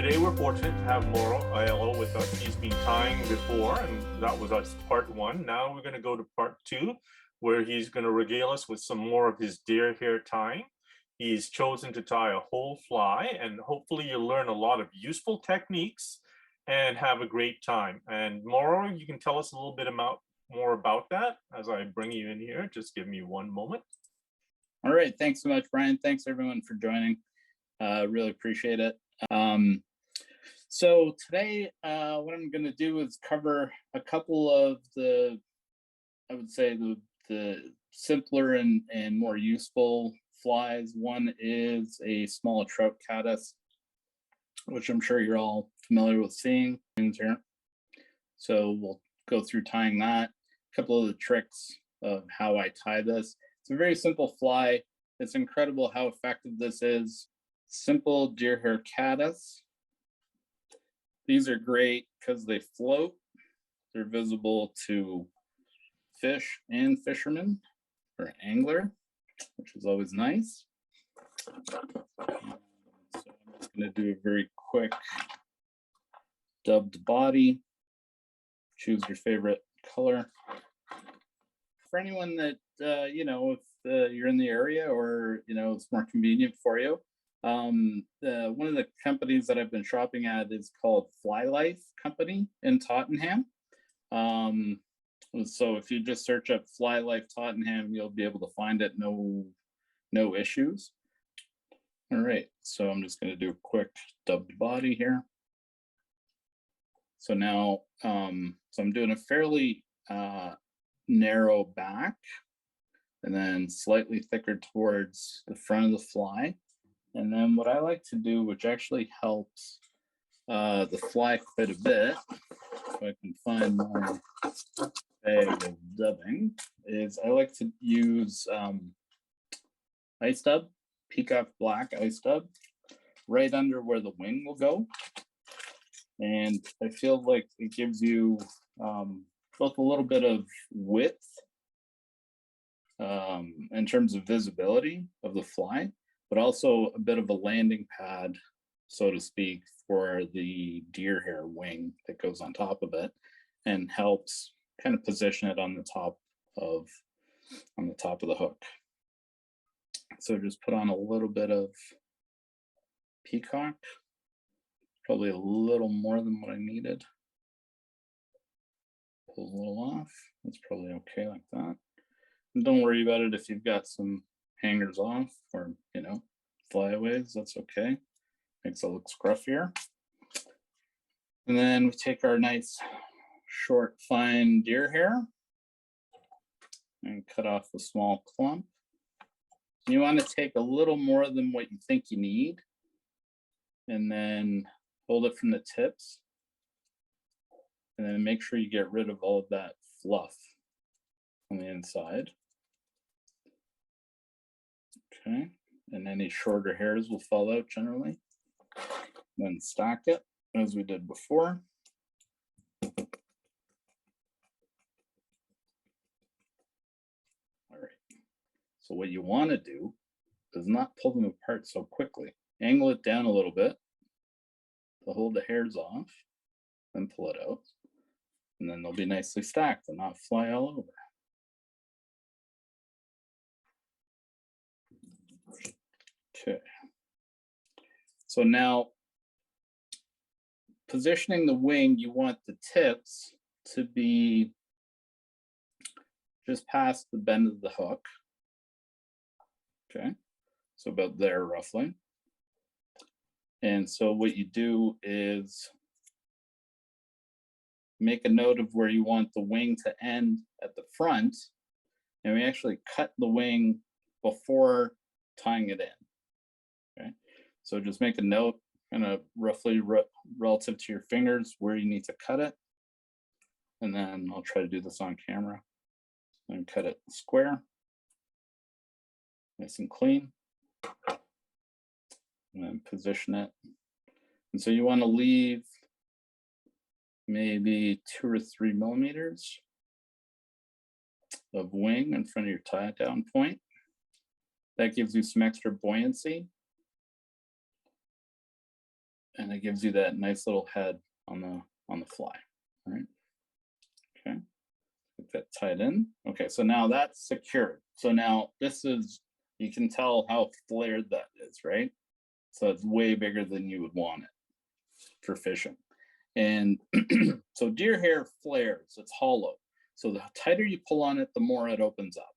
today we're fortunate to have Mauro Aiello with us. He's been tying before, and that was us part one. Now we're going to go to part two, where he's going to regale us with some more of his deer hair tying. He's chosen to tie a whole fly, and hopefully you'll learn a lot of useful techniques and have a great time. And Mauro, you can tell us a little bit more about that as I bring you in here. Just give me one moment. All right, thanks so much, Brian. Thanks everyone for joining. Really appreciate it. So today, what I'm going to do is cover a couple of the, I would say the simpler and more useful flies. One is a small trout caddis, which I'm sure you're all familiar with seeing here. So we'll go through tying that. A couple of the tricks of how I tie this. It's a very simple fly. It's incredible how effective this is. Simple deer hair caddis. These are great because they float. They're visible to fish and fishermen or angler, which is always nice. So I'm just going to do a very quick dubbed body. Choose your favorite color. For anyone that, if you're in the area or, it's more convenient for you, one of the companies that I've been shopping at is called Fly Life Company in Tottenham. So if you just search up Fly Life Tottenham, you'll be able to find it, no issues. All right, so I'm just going to do a quick dubbed body here. So now, so I'm doing a fairly narrow back and then slightly thicker towards the front of the fly. And then what I like to do, which actually helps the fly quite a bit, if I can find my bag of dubbing, is I like to use ice dub, peacock black ice dub, right under where the wing will go. And I feel like it gives you both a little bit of width in terms of visibility of the fly, but also a bit of a landing pad, so to speak, for the deer hair wing that goes on top of it and helps kind of position it on the top of the hook. So just put on a little bit of peacock, probably a little more than what I needed. Pull a little off. That's probably okay like that. And don't worry about it if you've got some hangers off or, flyaways, that's okay. Makes it look scruffier. And then we take our nice short, fine deer hair and cut off a small clump. You want to take a little more than what you think you need and then hold it from the tips and then make sure you get rid of all of that fluff on the inside. Okay, and any shorter hairs will fall out generally. Then stack it as we did before. All right, so what you want to do is not pull them apart so quickly. Angle it down a little bit to hold the hairs off, then pull it out. And then they'll be nicely stacked and not fly all over. Okay. So now, positioning the wing, you want the tips to be just past the bend of the hook. Okay, so about there roughly. And so what you do is make a note of where you want the wing to end at the front, and we actually cut the wing before tying it in. Okay, so just make a note, kind of roughly relative to your fingers where you need to cut it, and then I'll try to do this on camera and cut it square, nice and clean, and then position it. And so you want to leave maybe 2 or 3 millimeters of wing in front of your tie down point. That gives you some extra buoyancy. and it gives you that nice little head on the fly. All right. Okay. Get that tied in. Okay, so now that's secured. So now this is, you can tell how flared that is, right? So it's way bigger than you would want it for fishing. And so deer hair flares, it's hollow. So the tighter you pull on it, the more it opens up.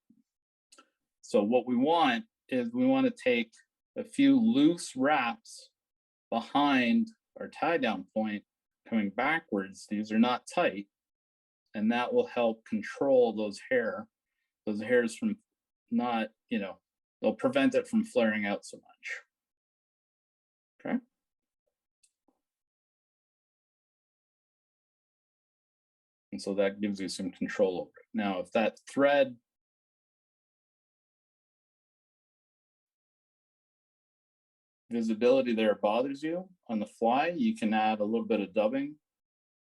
So what we want is we want to take a few loose wraps behind our tie down point coming backwards. These are not tight, and that will help control those hairs from not, they'll prevent it from flaring out so much. Okay. And so that gives you some control over it. Now, if that thread visibility there bothers you on the fly, you can add a little bit of dubbing,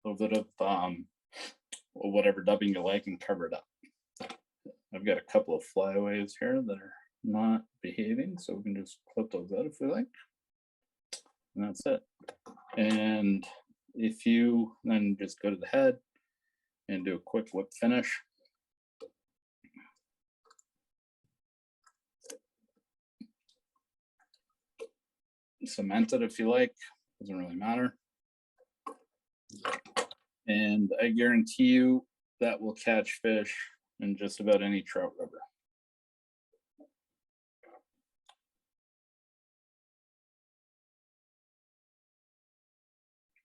a little bit of or whatever dubbing you like, and cover it up. I've got a couple of flyaways here that are not behaving, so we can just clip those out if we like. And that's it. And if you then just go to the head and do a quick whip finish. Cement it if you like, doesn't really matter. And I guarantee you that will catch fish in just about any trout rubber.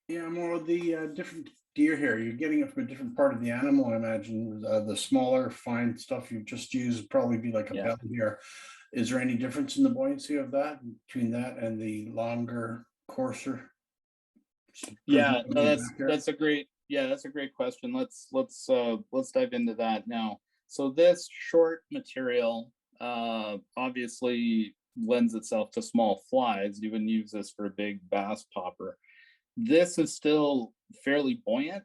Yeah, more of the different deer hair. You're getting it from a different part of the animal, I imagine. The smaller, fine stuff you just use would probably be like a belly hair. Is there any difference in the buoyancy of that between that and the longer, coarser? Yeah, no, that's a great question. Let's dive into that now. So this short material obviously lends itself to small flies. You wouldn't use this for a big bass popper. This is still fairly buoyant.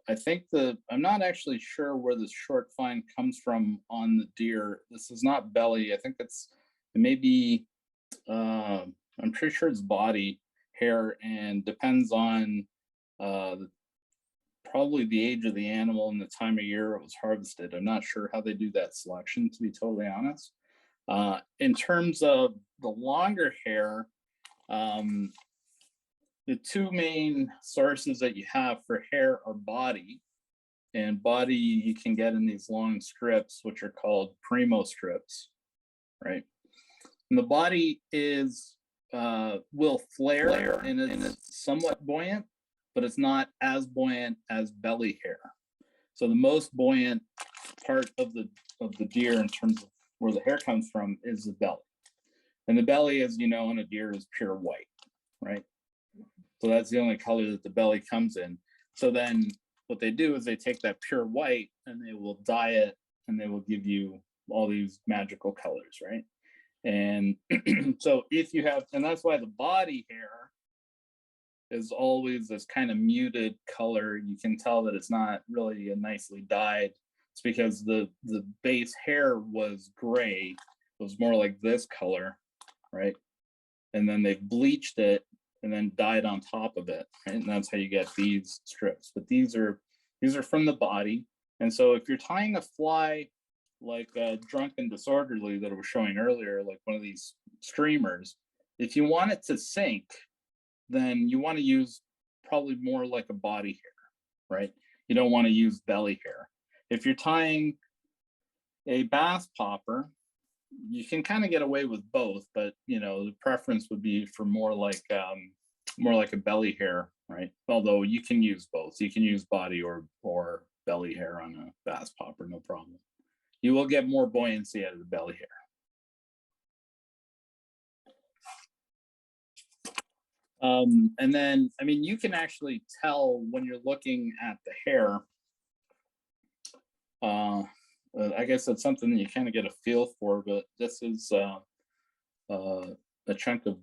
I think I'm not actually sure where this short fine comes from on the deer. This is not belly. I think it may be, I'm pretty sure it's body hair, and depends on probably the age of the animal and the time of year it was harvested. I'm not sure how they do that selection, to be totally honest. In terms of the longer hair, the two main sources that you have for hair are body, and body you can get in these long strips, which are called primo strips, right? And the body will flare and it's somewhat buoyant, but it's not as buoyant as belly hair. So the most buoyant part of the deer in terms of where the hair comes from is the belly. And the belly, as you know, in a deer is pure white, right? So that's the only color that the belly comes in. So then what they do is they take that pure white and they will dye it, and they will give you all these magical colors, right? And so if you have, and that's why the body hair is always this kind of muted color. You can tell that it's not really a nicely dyed. It's because the base hair was gray. It was more like this color, right? And then they've bleached it and then dyed on top of it, right? And that's how you get these strips. But these are from the body. And so if you're tying a fly like Drunk and Disorderly that I was showing earlier, like one of these streamers, if you want it to sink, then you want to use probably more like a body hair, right? You don't want to use belly hair. If you're tying a bass popper, you can kind of get away with both, but the preference would be for more like a belly hair, right? Although you can use both. You can use body or belly hair on a bass popper, no problem. You will get more buoyancy out of the belly hair. And then, I mean, you can actually tell when you're looking at the hair. I guess that's something that you kind of get a feel for, but this is a chunk of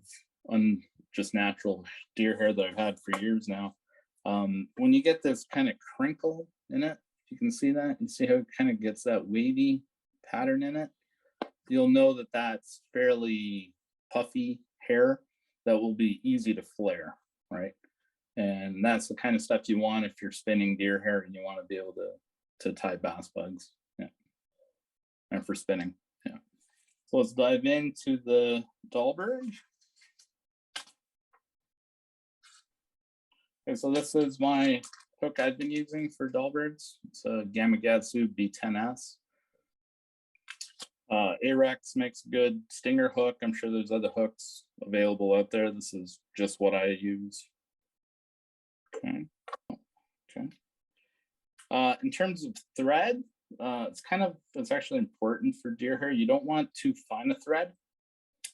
just natural deer hair that I've had for years now. When you get this kind of crinkle in it, you can see that, you see how it kind of gets that wavy pattern in it, you'll know that that's fairly puffy hair that will be easy to flare, right? And that's the kind of stuff you want if you're spinning deer hair and you want to be able to tie bass bugs. Yeah. And for spinning. Yeah. So let's dive into the Dahlberg. Okay, so this is my hook I've been using for Dahlbergs. It's a Gamakatsu B10S. Arex makes a good stinger hook. I'm sure there's other hooks available out there. This is just what I use. Okay. Okay. In terms of thread, it's actually important for deer hair. You don't want too fine a thread,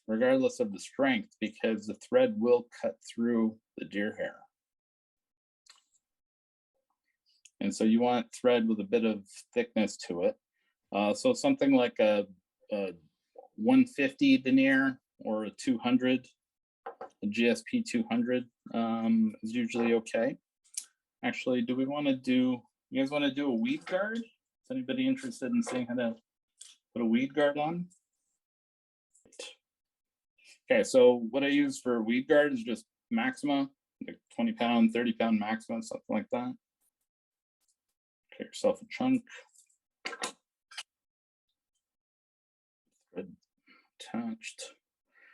regardless of the strength, because the thread will cut through the deer hair. And so you want thread with a bit of thickness to it. So something like a 150 denier or a 200, a GSP 200 is usually okay. Actually, you guys want to do a weed guard? Is anybody interested in seeing how to put a weed guard on? Okay, so what I use for weed guard is just Maxima, like 20 pound, 30 pound Maxima, something like that. Get yourself a chunk. Thread attached.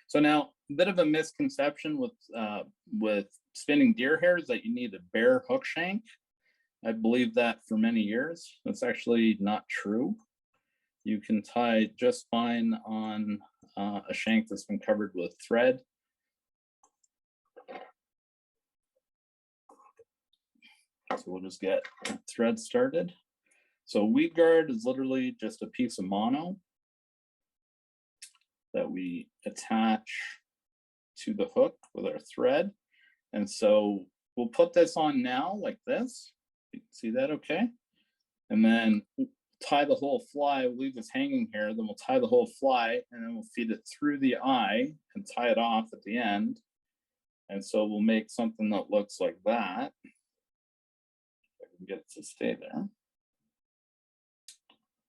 So now, a bit of a misconception with spinning deer hair is that you need a bare hook shank. I believe that for many years. That's actually not true. You can tie just fine on a shank that's been covered with thread. So we'll just get thread started. So weed guard is literally just a piece of mono that we attach to the hook with our thread. And so we'll put this on now like this. You can see that okay? And then tie the whole fly, we'll leave this hanging here, then we'll tie the whole fly and then we'll feed it through the eye and tie it off at the end. And so we'll make something that looks like that. If I can get it to stay there.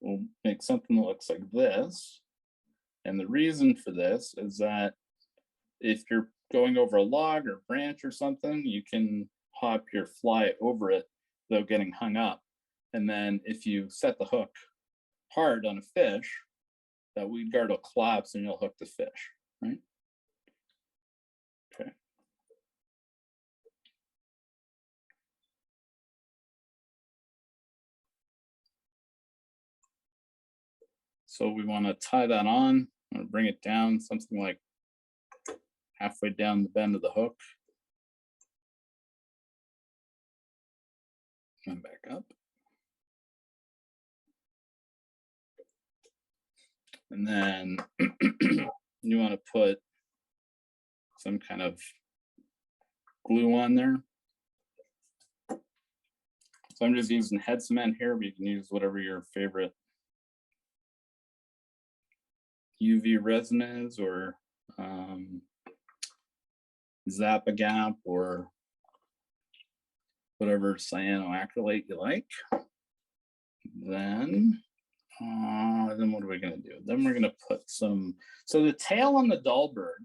We'll make something that looks like this. And the reason for this is that if you're going over a log or branch or something, you can hop your fly over it without getting hung up. And then if you set the hook hard on a fish, that weed guard will collapse and you'll hook the fish, right? Okay. So we want to tie that on. I'm going to bring it down something like halfway down the bend of the hook. And back up. And then you want to put some kind of glue on there. So I'm just using head cement here, but you can use whatever your favorite UV resin is, or Zap-A-Gap, or whatever cyanoacrylate you like. Then what are we going to do? Then we're going to put some, so the tail on the Dahlberg,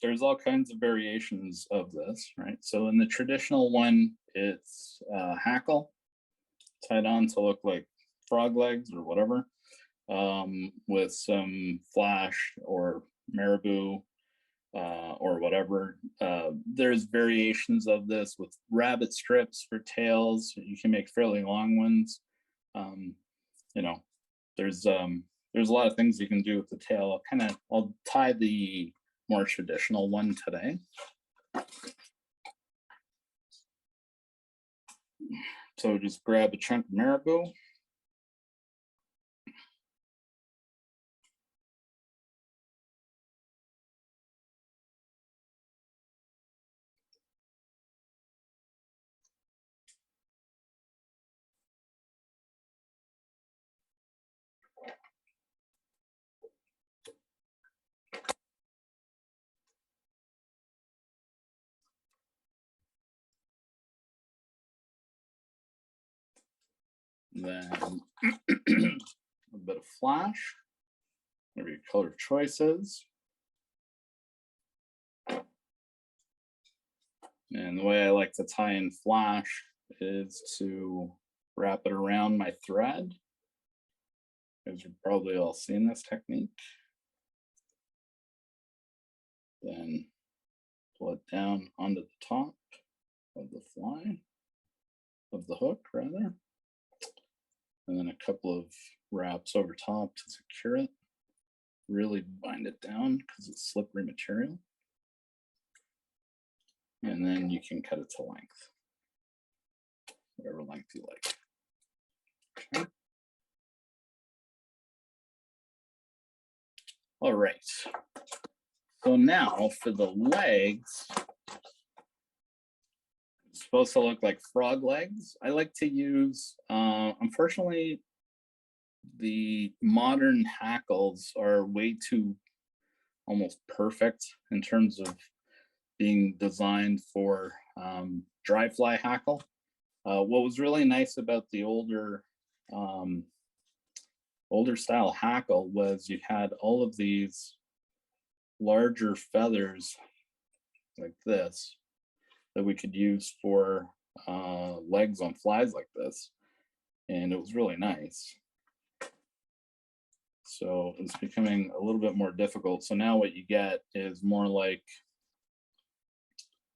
there's all kinds of variations of this, right? So in the traditional one, it's hackle tied on to look like frog legs or whatever, with some flash or marabou or whatever. There's variations of this with rabbit strips for tails. You can make fairly long ones. You know, there's a lot of things you can do with the tail. I'll tie the more traditional one today. So just grab a chunk of marabou. Then a bit of flash, whatever your color choice is. And the way I like to tie in flash is to wrap it around my thread. As you've probably all seen this technique. Then pull it down onto the top of the fly, of the hook rather. And then a couple of wraps over top to secure it. Really bind it down because it's slippery material. And then you can cut it to length, whatever length you like. Okay. All right. So now for the legs, it's supposed to look like frog legs. I like to use, unfortunately, the modern hackles are way too almost perfect in terms of being designed for dry fly hackle. What was really nice about the older style hackle was you had all of these larger feathers like this that we could use for legs on flies like this, and it was really nice. So it's becoming a little bit more difficult. So now what you get is more like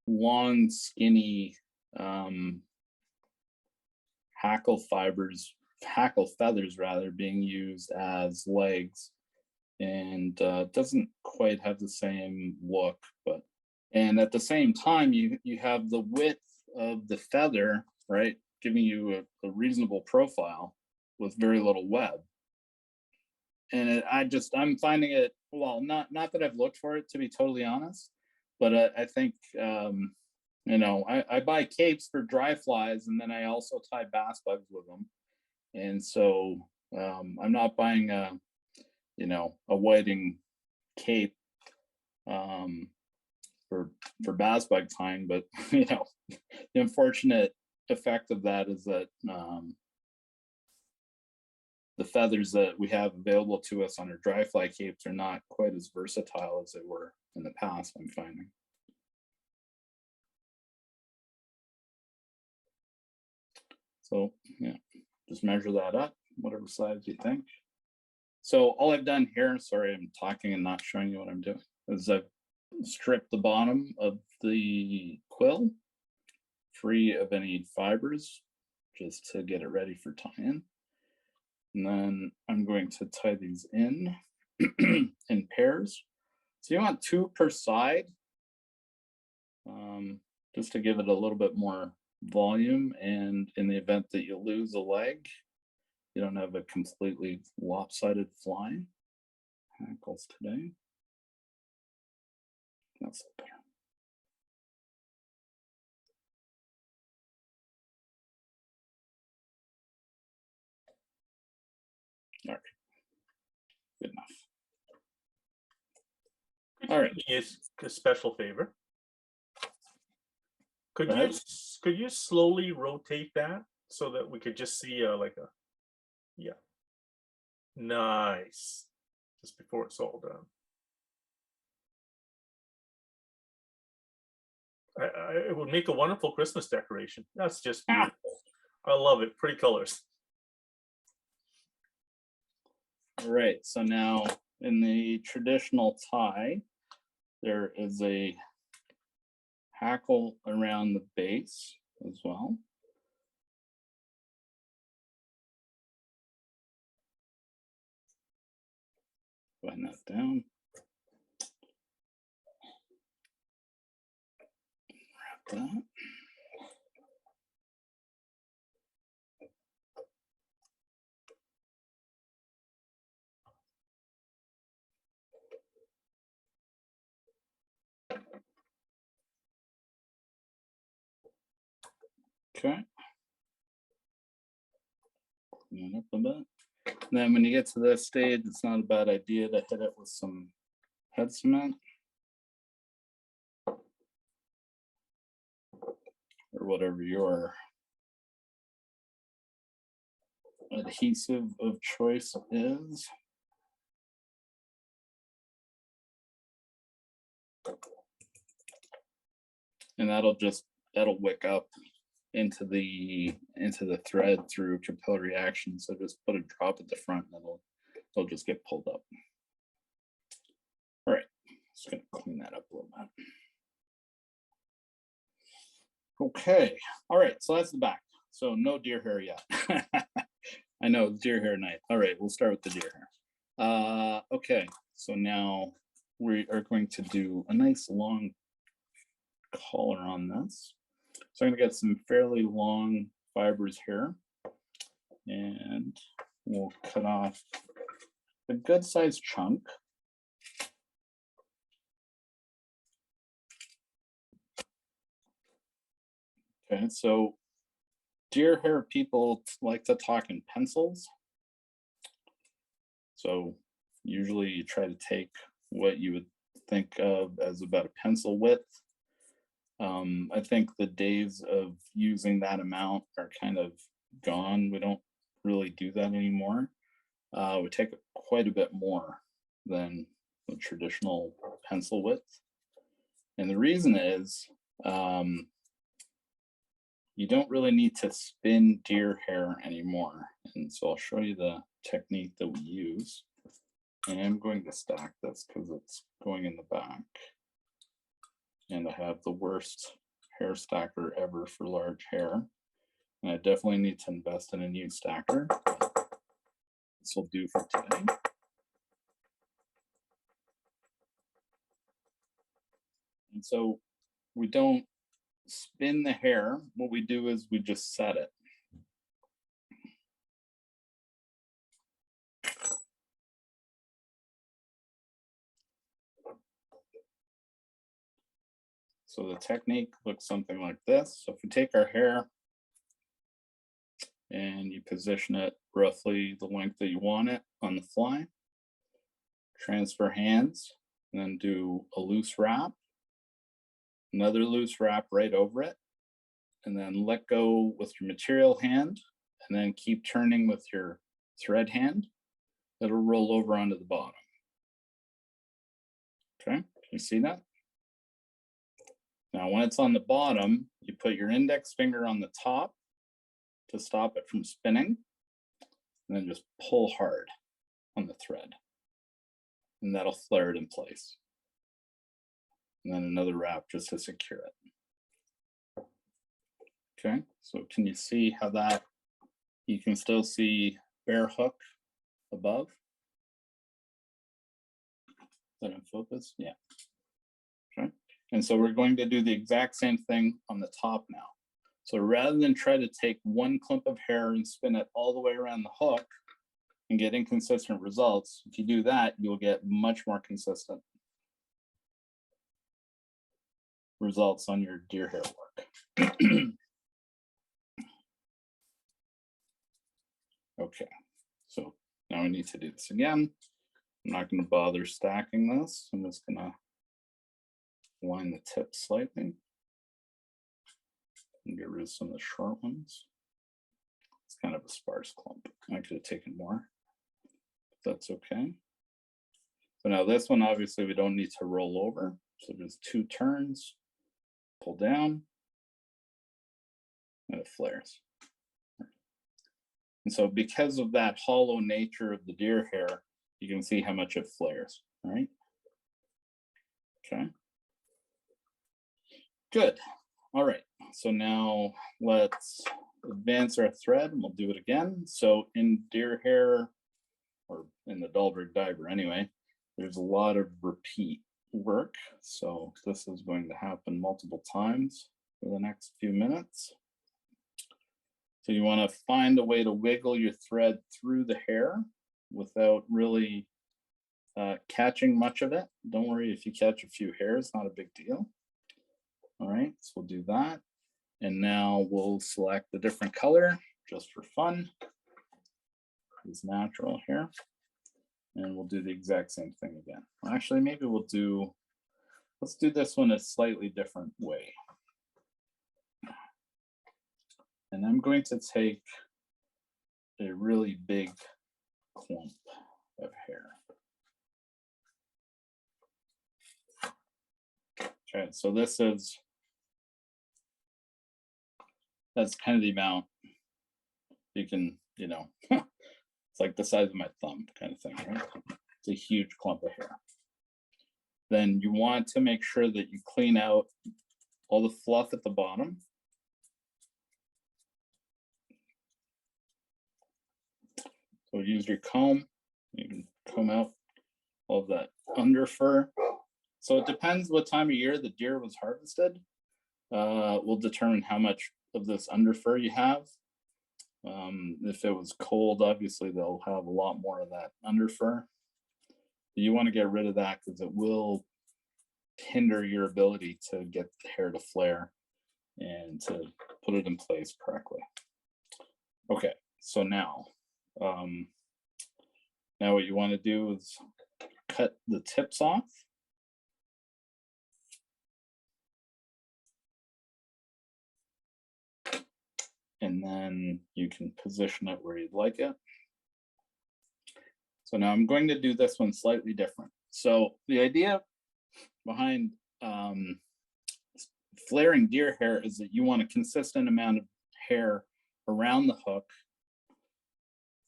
long, skinny hackle feathers rather, being used as legs, and doesn't quite have the same look. But and at the same time, you have the width of the feather, right, giving you a reasonable profile with very little web. And I'm finding it, well, not that I've looked for it, to be totally honest, but I think you know, I buy capes for dry flies, and then I also tie bass bugs with them. And so I'm not buying a whiting cape for bass bug tying, but you know, the unfortunate effect of that is that the feathers that we have available to us on our dry fly capes are not quite as versatile as they were in the past, I'm finding. So yeah, just measure that up, whatever size you think. So all I've done here, sorry, I'm talking and not showing you what I'm doing, is I've stripped the bottom of the quill free of any fibers, just to get it ready for tie-in. And then I'm going to tie these in in pairs. So you want 2 per side, just to give it a little bit more volume. And in the event that you lose a leg, you don't have a completely lopsided fly. Hackles today. That's better. All right, good enough. All right. Is a special favor. Could you slowly rotate that so that we could just see yeah, nice, just before it's all done. It would make a wonderful Christmas decoration. That's just beautiful. I love it. Pretty colors. All right, so now in the traditional tie, there is a hackle around the base as well. Bind that down. Wrap that. Okay. Clean it up a bit. And then when you get to this stage, it's not a bad idea to hit it with some head cement. Or whatever your adhesive of choice is. and that'll wick up into the thread through capillary action. So just put a drop at the front and it'll just get pulled up. All right, just gonna clean that up a little bit. Okay, all right, so that's the back. So no deer hair yet. I know it's deer hair night. All right, we'll start with the deer hair. Okay, so now we are going to do a nice long collar on this. So I'm gonna get some fairly long fibers here, and we'll cut off a good sized chunk. Okay, so deer hair people like to talk in pencils. So usually you try to take what you would think of as about a pencil width. I think the days of using that amount are kind of gone. We don't really do that anymore. We take quite a bit more than the traditional pencil width. And the reason is you don't really need to spin deer hair anymore. And so I'll show you the technique that we use. And I'm going to stack this because it's going in the back. And I have the worst hair stacker ever for large hair. And I definitely need to invest in a new stacker. This will do for today. And so we don't spin the hair. What we do is we just set it. So the technique looks something like this. So if we take our hair and you position it roughly the length that you want it on the fly, transfer hands, and then do a loose wrap, another loose wrap right over it, and then let go with your material hand, and then keep turning with your thread hand. It'll roll over onto the bottom. Okay, can you see that? Now, when it's on the bottom, you put your index finger on the top to stop it from spinning, and then just pull hard on the thread, and that'll flare it in place. And then another wrap just to secure it. Okay, so can you see how that, you can still see bear hook above? Is that in focus? Yeah. Okay. And so we're going to do the exact same thing on the top now. So rather than try to take one clump of hair and spin it all the way around the hook and get inconsistent results, if you do that, you'll get much more consistent results on your deer hair work. Okay, so now we need to do this again. I'm not going to bother stacking this. I'm just going to line the tip slightly and get rid of some of the short ones. It's kind of a sparse clump. I could have taken more, but that's okay. So now this one, obviously we don't need to roll over. So just 2 turns, pull down, and it flares. And so because of that hollow nature of the deer hair, you can see how much it flares, right? Okay. Good. All right. So now let's advance our thread and we'll do it again. So in deer hair, or in the Dahlberg Diver anyway, there's a lot of repeat work. So this is going to happen multiple times for the next few minutes. So you want to find a way to wiggle your thread through the hair without really catching much of it. Don't worry if you catch a few hairs, not a big deal. All right, so we'll do that. And now we'll select a different color just for fun. It's natural here. And we'll do the exact same thing again. Actually, maybe let's do this one a slightly different way. And I'm going to take a really big clump of hair. Okay, so this is That's kind of the amount you can, it's like the size of my thumb kind of thing, right? It's a huge clump of hair. Then you want to make sure that you clean out all the fluff at the bottom. So use your comb, you can comb out all of that under fur. So it depends what time of year the deer was harvested. Will determine how much of this under fur you have. If it was cold, obviously they'll have a lot more of that under fur. You want to get rid of that because it will hinder your ability to get the hair to flare and to put it in place correctly. Okay, so now what you want to do is cut the tips off. And then you can position it where you'd like it. So now I'm going to do this one slightly different. So the idea behind flaring deer hair is that you want a consistent amount of hair around the hook,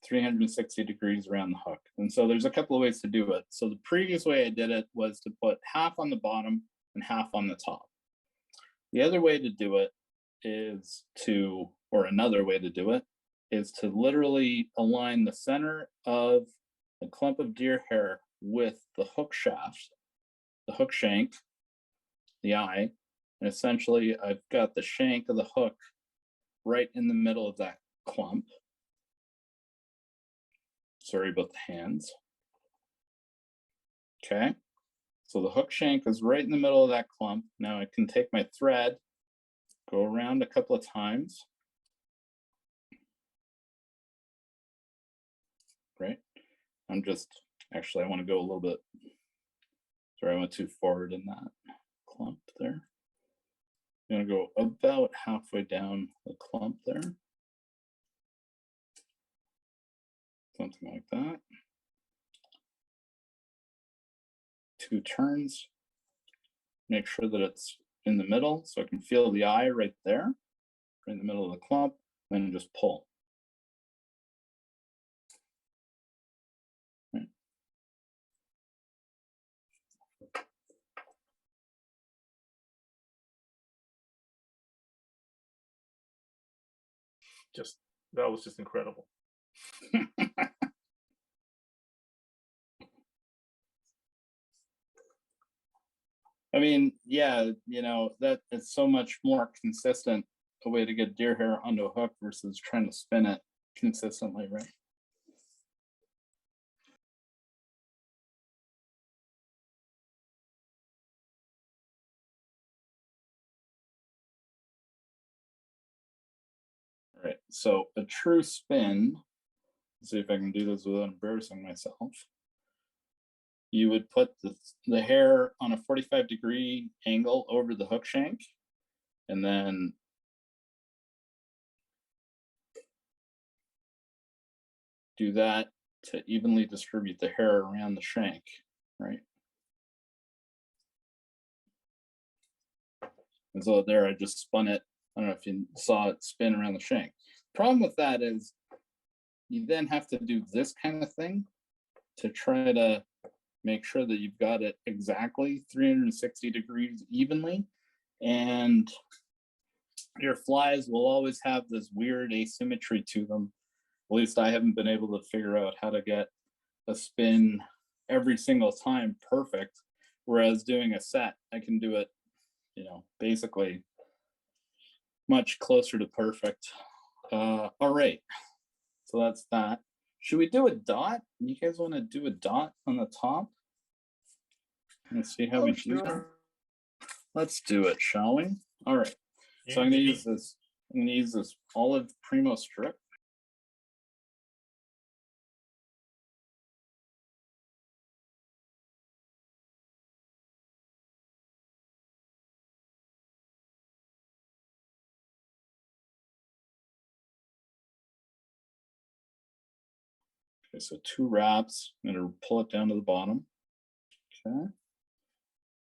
360 degrees around the hook. And so there's a couple of ways to do it. So the previous way I did it was to put half on the bottom and half on the top. The other way to do it is to, or another way to do it, is to literally align the center of the clump of deer hair with the hook shaft, the hook shank, the eye, and essentially I've got the shank of the hook right in the middle of that clump. Sorry about the hands. Okay, so the hook shank is right in the middle of that clump. Now I can take my thread, go around a couple of times. Right, I'm just, actually I want to go a little bit, sorry, I went too forward in that clump there. I'm going to go about halfway down the clump there. Something like that. 2 turns. Make sure that it's in the middle so I can feel the eye right there, right in the middle of the clump, then just pull. Right. That was just incredible. I mean, yeah, that is so much more consistent a way to get deer hair onto a hook versus trying to spin it consistently, right? All right, so a true spin, let's see if I can do this without embarrassing myself. You would put the hair on a 45-degree angle over the hook shank, and then do that to evenly distribute the hair around the shank, right? And so there I just spun it. I don't know if you saw it spin around the shank. Problem with that is you then have to do this kind of thing to try to make sure that you've got it exactly 360 degrees evenly. And your flies will always have this weird asymmetry to them. At least I haven't been able to figure out how to get a spin every single time perfect. Whereas doing a set, I can do it, basically much closer to perfect. All right, so that's that. Should we do a dot? You guys want to do a dot on the top? Let's see how we do that. Let's do it, shall we? All right. So I'm going to use this. I'm going to use this olive primo strip. Okay, so 2 wraps. I'm going to pull it down to the bottom. Okay.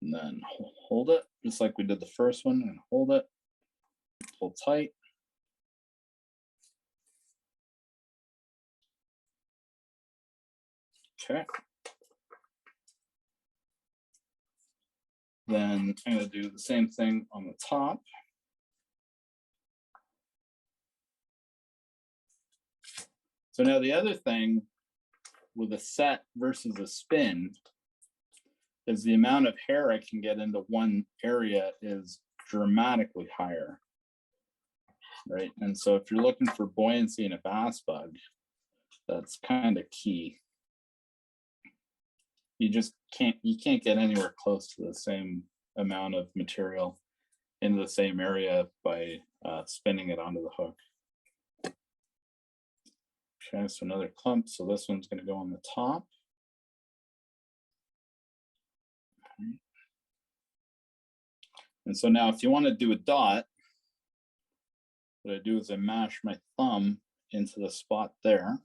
And then hold it just like we did the first one, and hold it. Pull tight. Okay. Then I'm going to do the same thing on the top. So now the other thing with a set versus a spin is the amount of hair I can get into one area is dramatically higher, right? And so if you're looking for buoyancy in a bass bug, that's kind of key. You just can't get anywhere close to the same amount of material into the same area by spinning it onto the hook. Okay, so another clump. So this one's going to go on the top. And so now if you want to do a dot, what I do is I mash my thumb into the spot there,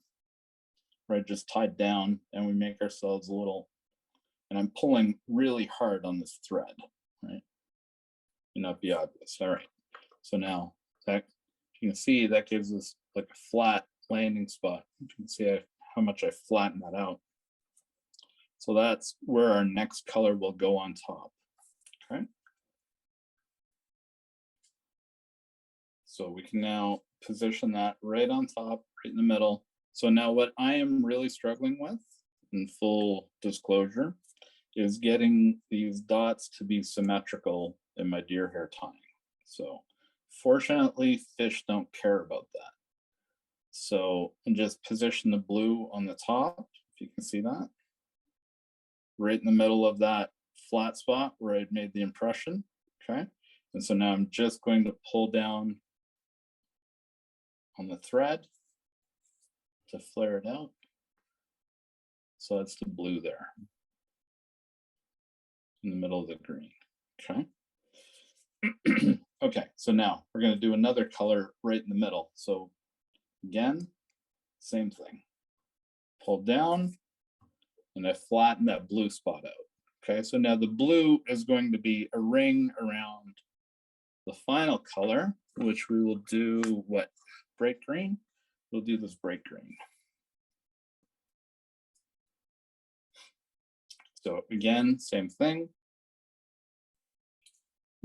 right, just tied down, and we make ourselves a little, and I'm pulling really hard on this thread, right? May not be obvious. All right. So now that you can see that gives us like a flat landing spot. You can see how much I flatten that out. So that's where our next color will go on top. Okay. So we can now position that right on top, right in the middle. So now what I am really struggling with, in full disclosure, is getting these dots to be symmetrical in my deer hair tying. So fortunately, fish don't care about that. So and just position the blue on the top, if you can see that, right in the middle of that flat spot where I'd made the impression. Okay. And so now I'm just going to pull down on the thread to flare it out. So that's the blue there in the middle of the green. Okay. Okay, so now we're going to do another color right in the middle. So again, same thing. Pull down and I flatten that blue spot out. Okay, so now the blue is going to be a ring around the final color, which we will do what? Bright green? We'll do this bright green. So again, same thing.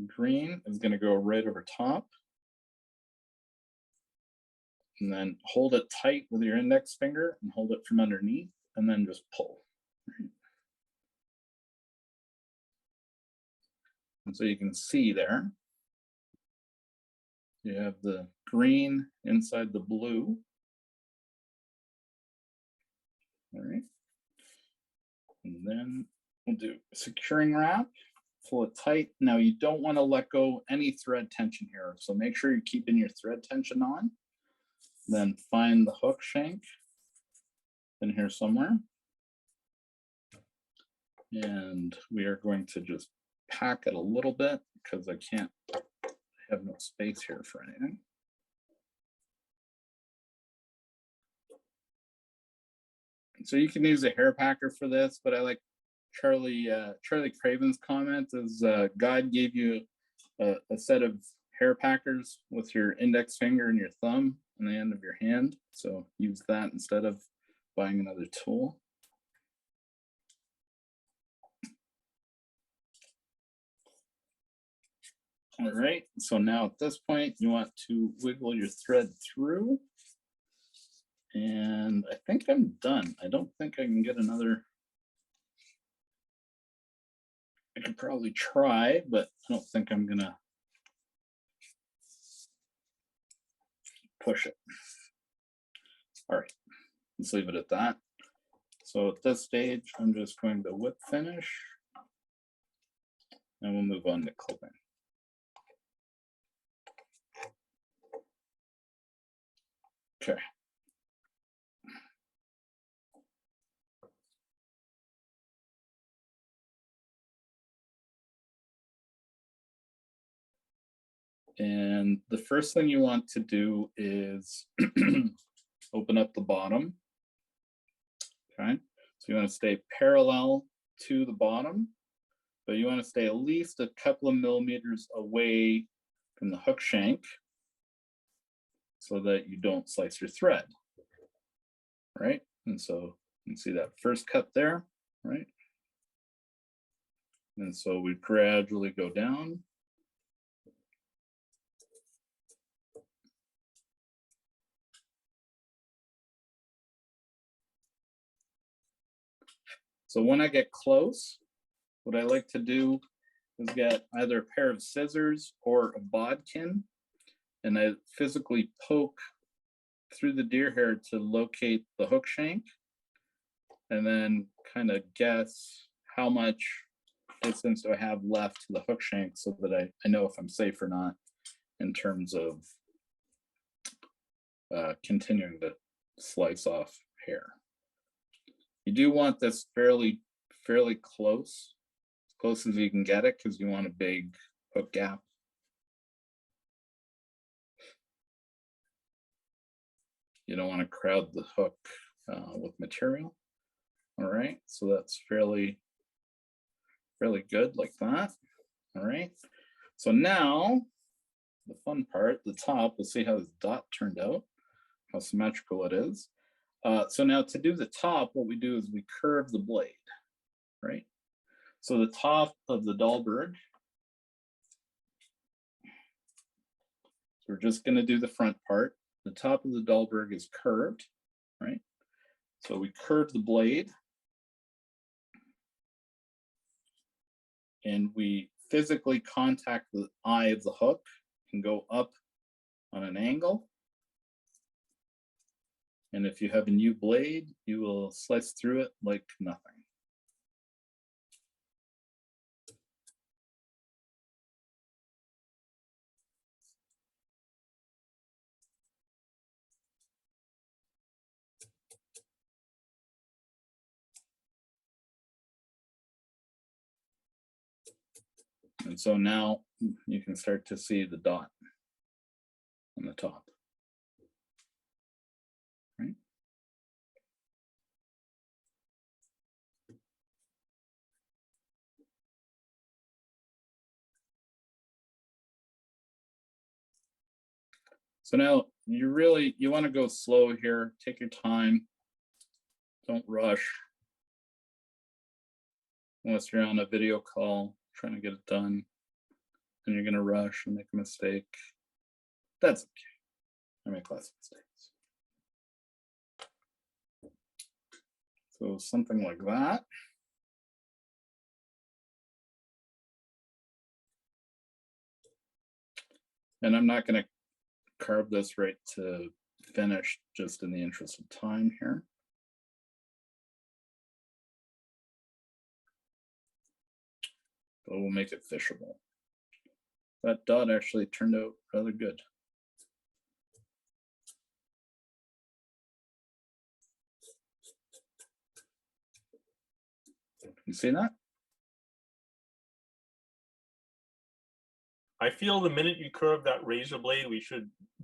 Green is going to go right over top. And then hold it tight with your index finger and hold it from underneath and then just pull. And so you can see there, you have the green inside the blue. All right. And then we'll do securing wrap, pull it tight. Now you don't want to let go any thread tension here. So make sure you're keeping your thread tension on. Then find the hook shank in here somewhere. And we are going to just pack it a little bit because I have no space here for anything. So you can use a hair packer for this, but I like Charlie Craven's comment is God gave you a set of hair packers with your index finger and your thumb on the end of your hand. So use that instead of buying another tool. All right, so now at this point, you want to wiggle your thread through. And I think I'm done. I don't think I can get another. I could probably try, but I don't think I'm gonna push it. All right, let's leave it at that. So at this stage, I'm just going to whip finish and we'll move on to clipping. Okay. And the first thing you want to do is open up the bottom. Okay, so you want to stay parallel to the bottom, but you want to stay at least a couple of millimeters away from the hook shank so that you don't slice your thread, right? And so You can see that first cut there, right? And so we gradually go down. So when I get close, what I like to do is get either a pair of scissors or a bodkin, and I physically poke through the deer hair to locate the hook shank, and then kind of guess how much distance do I have left to the hook shank so that I know if I'm safe or not in terms of continuing to slice off hair. You do want this fairly close, as close as you can get it, because you want a big hook gap. You don't want to crowd the hook with material. All right, so that's fairly good like that. All right, so now the fun part, the top, we'll see how this dot turned out, how symmetrical it is. So now to do the top, what we do is we curve the blade, right? So the top of the Dahlberg, so we're just going to do the front part. The top of the Dahlberg is curved, right? So we curve the blade and we physically contact the eye of the hook and go up on an angle. And if you have a new blade, you will slice through it like nothing. And so now you can start to see the dot on the top. Right? So now you want to go slow here. Take your time. Don't rush. Unless you're on a video call trying to get it done and you're going to rush and make a mistake. That's okay. I make lots of mistakes. So something like that. And I'm not going to carve this right to finish just in the interest of time here. But we'll make it fishable. That dot actually turned out rather good. You see that? I feel the minute you curve that razor blade,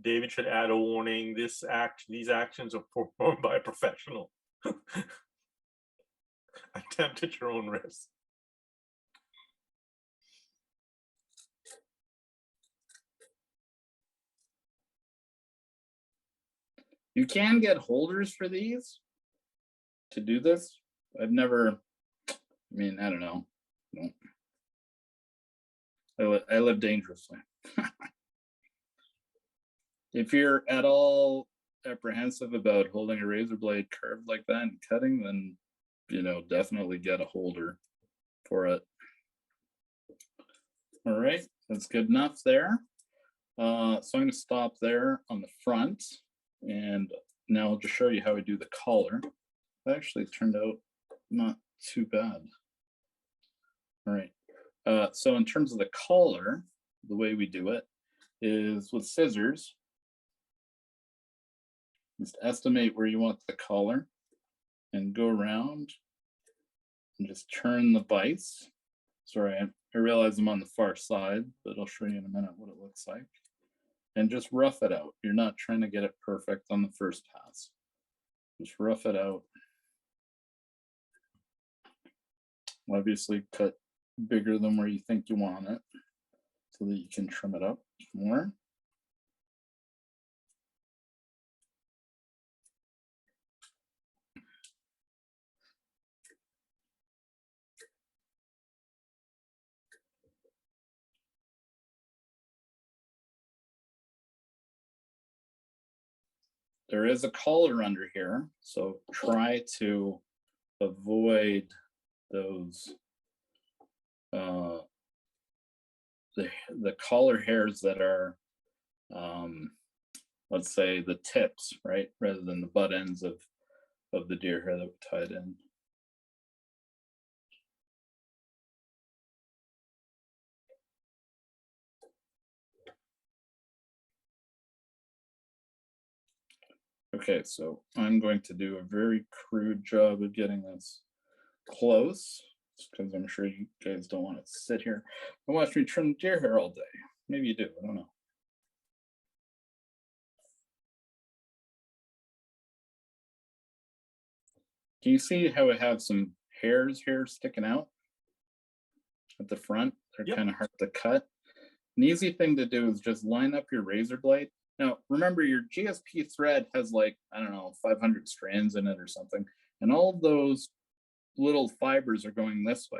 David should add a warning. These actions are performed by a professional. Attempt at your own risk. You can get holders for these to do this. I've never, I mean, I don't know. I live dangerously. If you're at all apprehensive about holding a razor blade curved like that and cutting, then, definitely get a holder for it. All right, that's good enough there. So I'm going to stop there on the front, and now I'll just show you how I do the collar. That actually turned out not too bad. All right. So in terms of the collar, the way we do it is with scissors. Just estimate where you want the collar and go around and just turn the vise. Sorry, I realize I'm on the far side, but I'll show you in a minute what it looks like. And just rough it out. You're not trying to get it perfect on the first pass. Just rough it out. Obviously cut bigger than where you think you want it so that you can trim it up more. there is a collar under here, so try to avoid those the collar hairs that are let's say the tips, right, rather than the butt ends of the deer hair that we tied in. Okay, so I'm going to do a very crude job of getting this close, because I'm sure you guys don't want to sit here and watch me trim deer hair all day. Maybe you do, I don't know. Can you see how it has some hairs here sticking out at the front? They're Yep. kind of hard to cut. An easy thing to do is just line up your razor blade. Now, remember your GSP thread has like, I don't know, 500 strands in it or something. And all of those little fibers are going this way.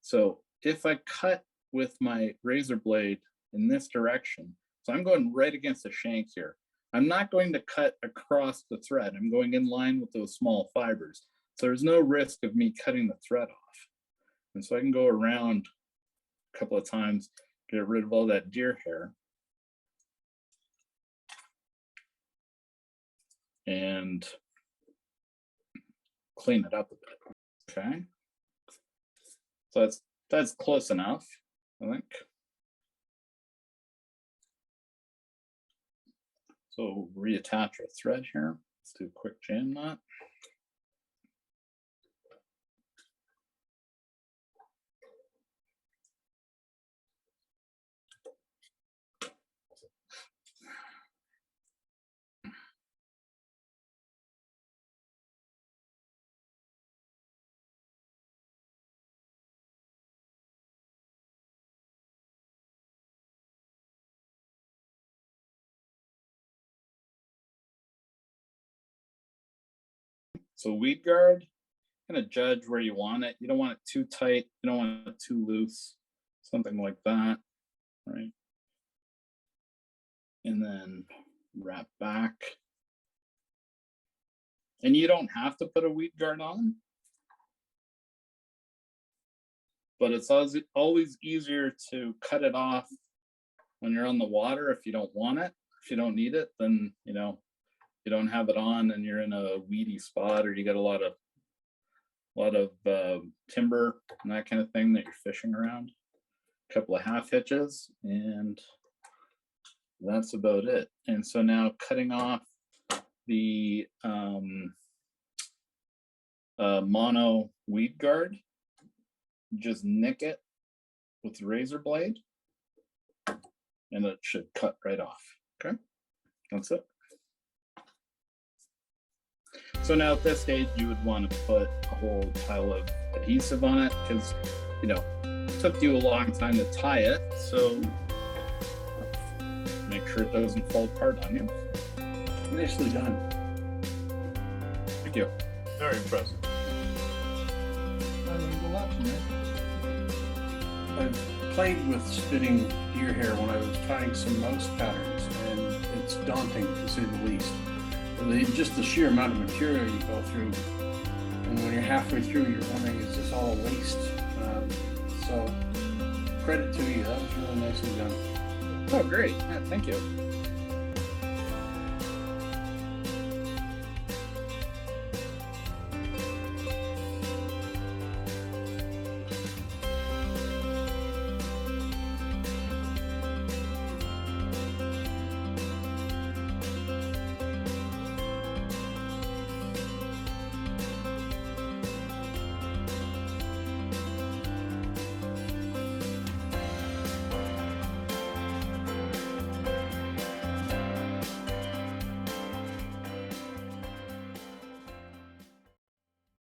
So if I cut with my razor blade in this direction, so I'm going right against the shank here. I'm not going to cut across the thread. I'm going in line with those small fibers. So there's no risk of me cutting the thread off. And so I can go around a couple of times, get rid of all that deer hair. And clean it up a bit. Okay. So that's close enough, I think. So reattach our thread here. Let's do a quick jam knot. So weed guard, kind of judge where you want it. You don't want it too tight. You don't want it too loose, something like that, right? And then wrap back. And you don't have to put a weed guard on, but it's always easier to cut it off when you're on the water if you don't want it. If you don't need it, then you don't have it on and you're in a weedy spot, or you got a lot of timber and that kind of thing that you're fishing around. A couple of half hitches, and that's about it. And so now cutting off the mono weed guard, just nick it with the razor blade and it should cut right off. Okay, that's it. So now at this stage, you would want to put a whole pile of adhesive on it because, it took you a long time to tie it. So make sure it doesn't fall apart on you. Nicely done. Thank you. Very impressive. I've played with spinning deer hair when I was tying some mouse patterns, and it's daunting to say the least. Just the sheer amount of material you go through, and when you're halfway through, you're wondering, is this all a waste? So credit to you, that was really nicely done. Oh, great. Yeah, thank you.